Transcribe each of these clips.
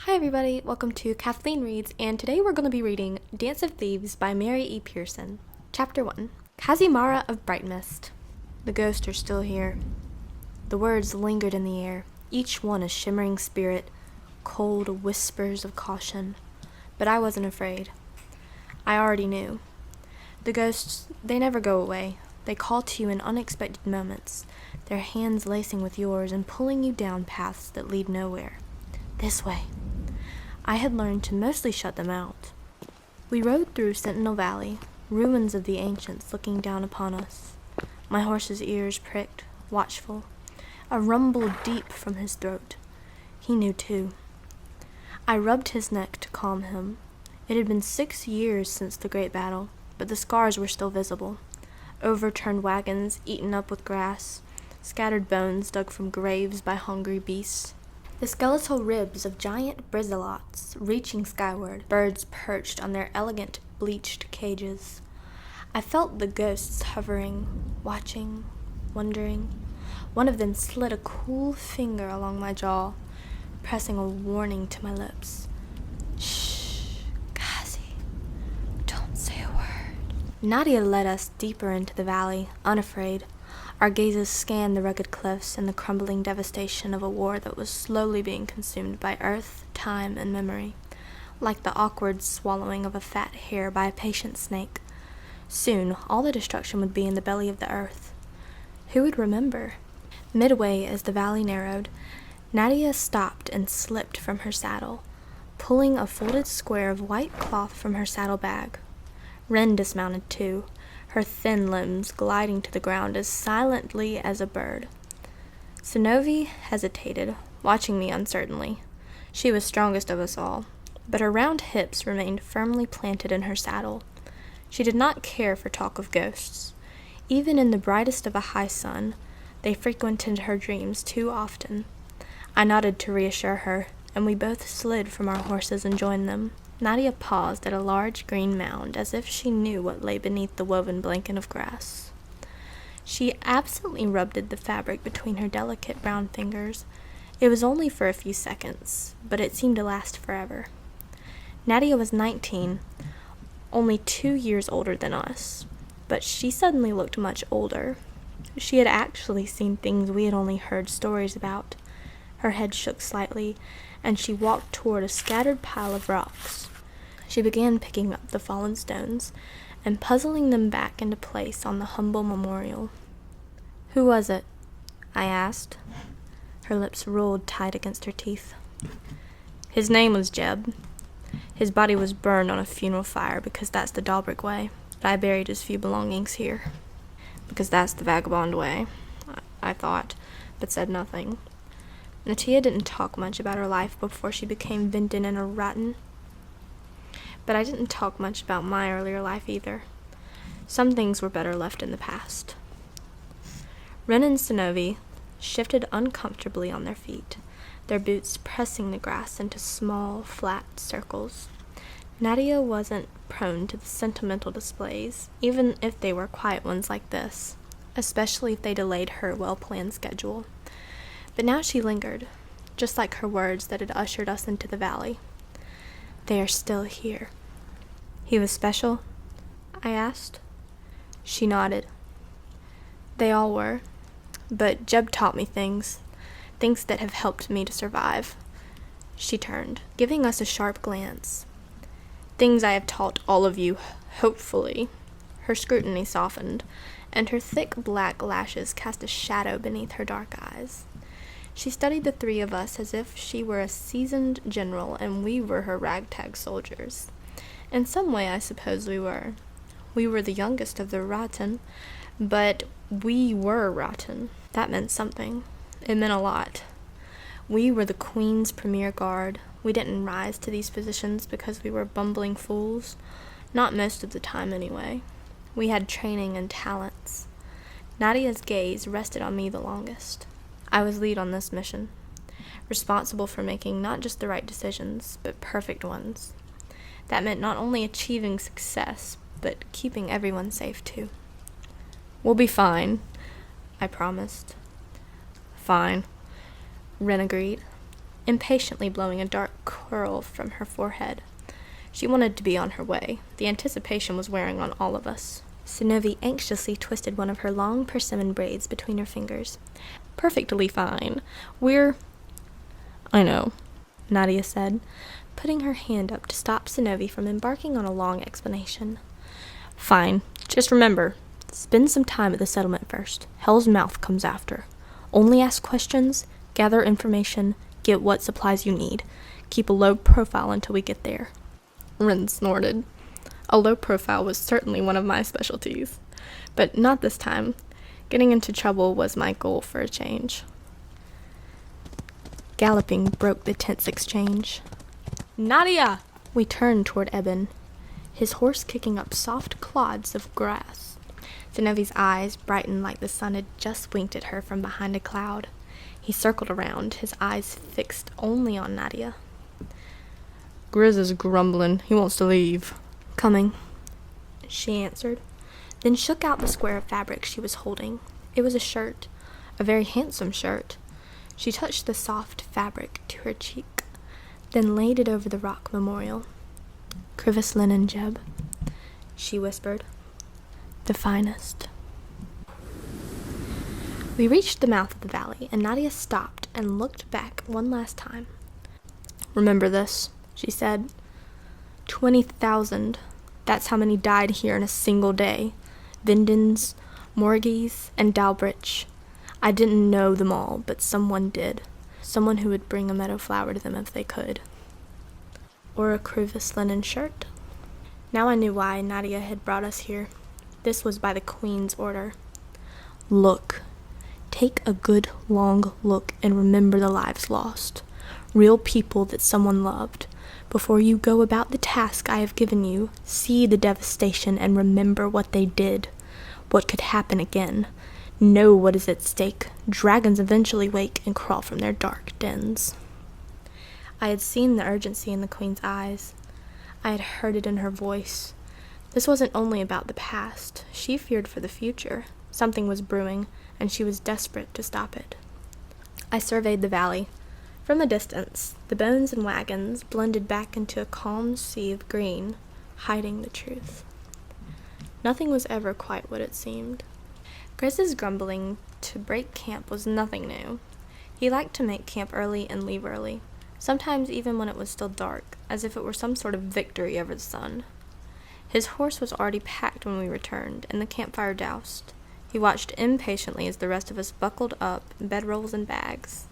Hi everybody, welcome to Kathleen Reads, and today we're going to be reading Dance of Thieves by Mary E. Pearson. Chapter 1. Kazimara of Bright Mist. The ghosts are still here. The words lingered in the air, each one a shimmering spirit, cold whispers of caution. But I wasn't afraid. I already knew. The ghosts, they never go away. They call to you in unexpected moments, their hands lacing with yours and pulling you down paths that lead nowhere. This way. I had learned to mostly shut them out. We rode through Sentinel Valley, ruins of the ancients looking down upon us. My horse's ears pricked, watchful. A rumble deep from his throat. He knew too. I rubbed his neck to calm him. It had been 6 years since the great battle, but the scars were still visible. Overturned wagons eaten up with grass, scattered bones dug from graves by hungry beasts. The skeletal ribs of giant brizzalots reaching skyward, birds perched on their elegant, bleached cages. I felt the ghosts hovering, watching, wondering. One of them slid a cool finger along my jaw, pressing a warning to my lips. Shh, Kazi, don't say a word. Nadia led us deeper into the valley, unafraid. Our gazes scanned the rugged cliffs and the crumbling devastation of a war that was slowly being consumed by earth, time, and memory, like the awkward swallowing of a fat hare by a patient snake. Soon, all the destruction would be in the belly of the earth. Who would remember? Midway, as the valley narrowed, Nadia stopped and slipped from her saddle, pulling a folded square of white cloth from her saddlebag. Wren dismounted too, her thin limbs gliding to the ground as silently as a bird. Synovie hesitated, watching me uncertainly. She was strongest of us all, but her round hips remained firmly planted in her saddle. She did not care for talk of ghosts. Even in the brightest of a high sun, they frequented her dreams too often. I nodded to reassure her, and we both slid from our horses and joined them. Nadia paused at a large green mound, as if she knew what lay beneath the woven blanket of grass. She absently rubbed the fabric between her delicate brown fingers. It was only for a few seconds, but it seemed to last forever. Nadia was 19, only 2 years older than us, but she suddenly looked much older. She had actually seen things we had only heard stories about. Her head shook slightly, and she walked toward a scattered pile of rocks. She began picking up the fallen stones and puzzling them back into place on the humble memorial. "Who was it?" I asked. Her lips rolled tight against her teeth. "His name was Jeb. His body was burned on a funeral fire because that's the Dalbrick way. But I buried his few belongings here. Because that's the vagabond way," I thought, but said nothing. Natia didn't talk much about her life before she became Vinton and a rotten. But I didn't talk much about my earlier life either. Some things were better left in the past. Wren and Synovie shifted uncomfortably on their feet, their boots pressing the grass into small, flat circles. Nadia wasn't prone to the sentimental displays, even if they were quiet ones like this, especially if they delayed her well-planned schedule. But now she lingered, just like her words that had ushered us into the valley. "They are still here." "He was special?" I asked. She nodded. "They all were. But Jeb taught me things that have helped me to survive." She turned, giving us a sharp glance. "Things I have taught all of you, hopefully." Her scrutiny softened, and her thick black lashes cast a shadow beneath her dark eyes. She studied the three of us as if she were a seasoned general and we were her ragtag soldiers. In some way, I suppose we were. We were the youngest of the rotten, but we were rotten. That meant something. It meant a lot. We were the Queen's premier guard. We didn't rise to these positions because we were bumbling fools. Not most of the time, anyway. We had training and talents. Nadia's gaze rested on me the longest. I was lead on this mission, responsible for making not just the right decisions, but perfect ones. That meant not only achieving success, but keeping everyone safe too. "We'll be fine," I promised. "Fine," Wren agreed. impatiently blowing a dark curl from her forehead. She wanted to be on her way. The anticipation was wearing on all of us. Synovi anxiously twisted one of her long persimmon braids between her fingers. "Perfectly fine. I know," Nadia said, putting her hand up to stop Synovi from embarking on a long explanation. "Fine. Just remember, spend some time at the settlement first. Hell's Mouth comes after. Only ask questions, gather information, get what supplies you need. Keep a low profile until we get there." Ren snorted. A low profile was certainly one of my specialties, but not this time. Getting into trouble was my goal for a change. Galloping broke the tense exchange. "Nadia!" We turned toward Eben, his horse kicking up soft clods of grass. Synovi's eyes brightened like the sun had just winked at her from behind a cloud. He circled around, his eyes fixed only on Nadia. "Grizz is grumbling. He wants to leave." "Coming," she answered, then shook out the square of fabric she was holding. It was a shirt, a very handsome shirt. She touched the soft fabric to her cheek, then laid it over the rock memorial. "Krivis linen, Jeb," she whispered. "The finest." We reached the mouth of the valley, and Nadia stopped and looked back one last time. "Remember this," she said. 20,000. That's how many died here in a single day. Vindens, Morgies, and Dalbrich. I didn't know them all, but someone did. Someone who would bring a meadow flower to them if they could. Or a Krivis linen shirt. Now I knew why Nadia had brought us here. This was by the Queen's order. "Look. Take a good long look and remember the lives lost. Real people that someone loved. Before you go about the task I have given you, see the devastation and remember what they did. What could happen again. Know what is at stake. Dragons eventually wake and crawl from their dark dens." I had seen the urgency in the Queen's eyes. I had heard it in her voice. This wasn't only about the past. She feared for the future. Something was brewing, and she was desperate to stop it. I surveyed the valley. From a distance, the bones and wagons blended back into a calm sea of green, hiding the truth. Nothing was ever quite what it seemed. Grizz's grumbling to break camp was nothing new. He liked to make camp early and leave early, sometimes even when it was still dark, as if it were some sort of victory over the sun. His horse was already packed when we returned, and the campfire doused. He watched impatiently as the rest of us buckled up, bedrolls and bags.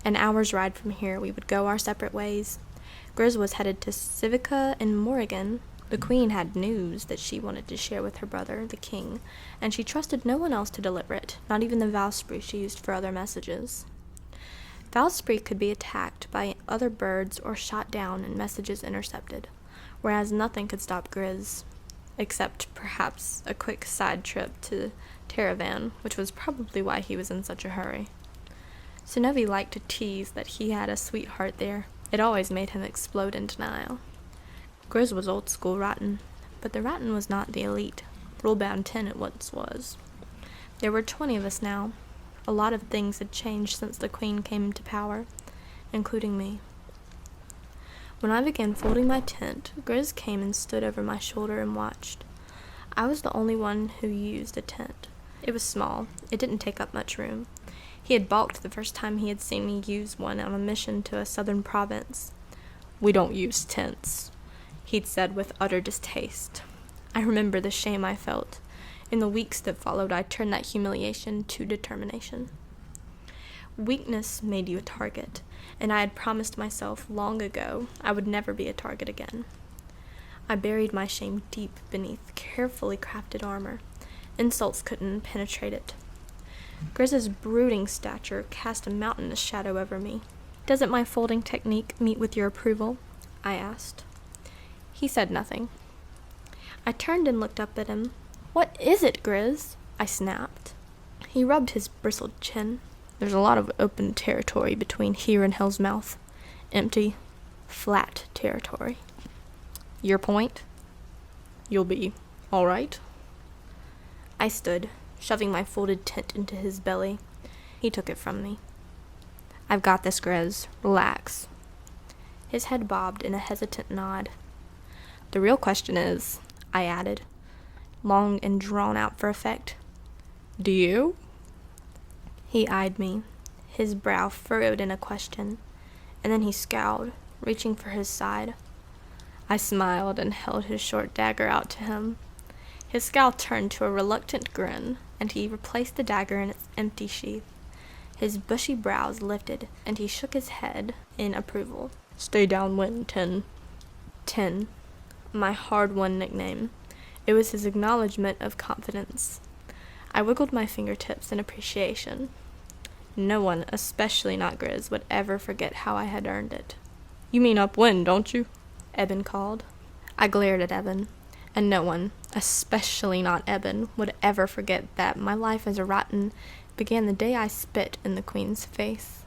An hour's ride from here, we would go our separate ways. Grizz was headed to Civica in Morrigan. The Queen had news that she wanted to share with her brother, the King, and she trusted no one else to deliver it, not even the Valspree she used for other messages. Valspree could be attacked by other birds or shot down and messages intercepted, whereas nothing could stop Grizz, except perhaps a quick side trip to Taravan, which was probably why he was in such a hurry. Synovi liked to tease that he had a sweetheart there. It always made him explode in denial. Grizz was old school rotten, but the rotten was not the elite. Rule-bound 10 it once was. There were 20 of us now. A lot of things had changed since the Queen came into power, including me. When I began folding my tent, Grizz came and stood over my shoulder and watched. I was the only one who used a tent. It was small. It didn't take up much room. He had balked the first time he had seen me use one on a mission to a southern province. "We don't use tents," he'd said with utter distaste. I remember the shame I felt. In the weeks that followed, I turned that humiliation to determination. Weakness made you a target, and I had promised myself long ago I would never be a target again. I buried my shame deep beneath carefully crafted armor. Insults couldn't penetrate it. Grizz's brooding stature cast a mountainous shadow over me. "Doesn't my folding technique meet with your approval?" I asked. He said nothing. I turned and looked up at him. "What is it, Grizz?" I snapped. He rubbed his bristled chin. "There's a lot of open territory between here and Hell's Mouth. Empty, flat territory." "Your point?" "You'll be all right?" I stood, shoving my folded tent into his belly. He took it from me. I've got this, Grizz. Relax. His head bobbed in a hesitant nod. The real question is, I added, long and drawn out for effect, do you? He eyed me, his brow furrowed in a question, and then he scowled, reaching for his side. I smiled and held his short dagger out to him. His scowl turned to a reluctant grin, and he replaced the dagger in its empty sheath. His bushy brows lifted, and he shook his head in approval. Stay downwind, Tin. Tin, my hard-won nickname. It was his acknowledgement of confidence. I wiggled my fingertips in appreciation. No one, especially not Grizz, would ever forget how I had earned it. You mean upwind, don't you? Eben called. I glared at Eben, and no one, especially not Eben, would ever forget that my life as a rotten began the day I spit in the Queen's face.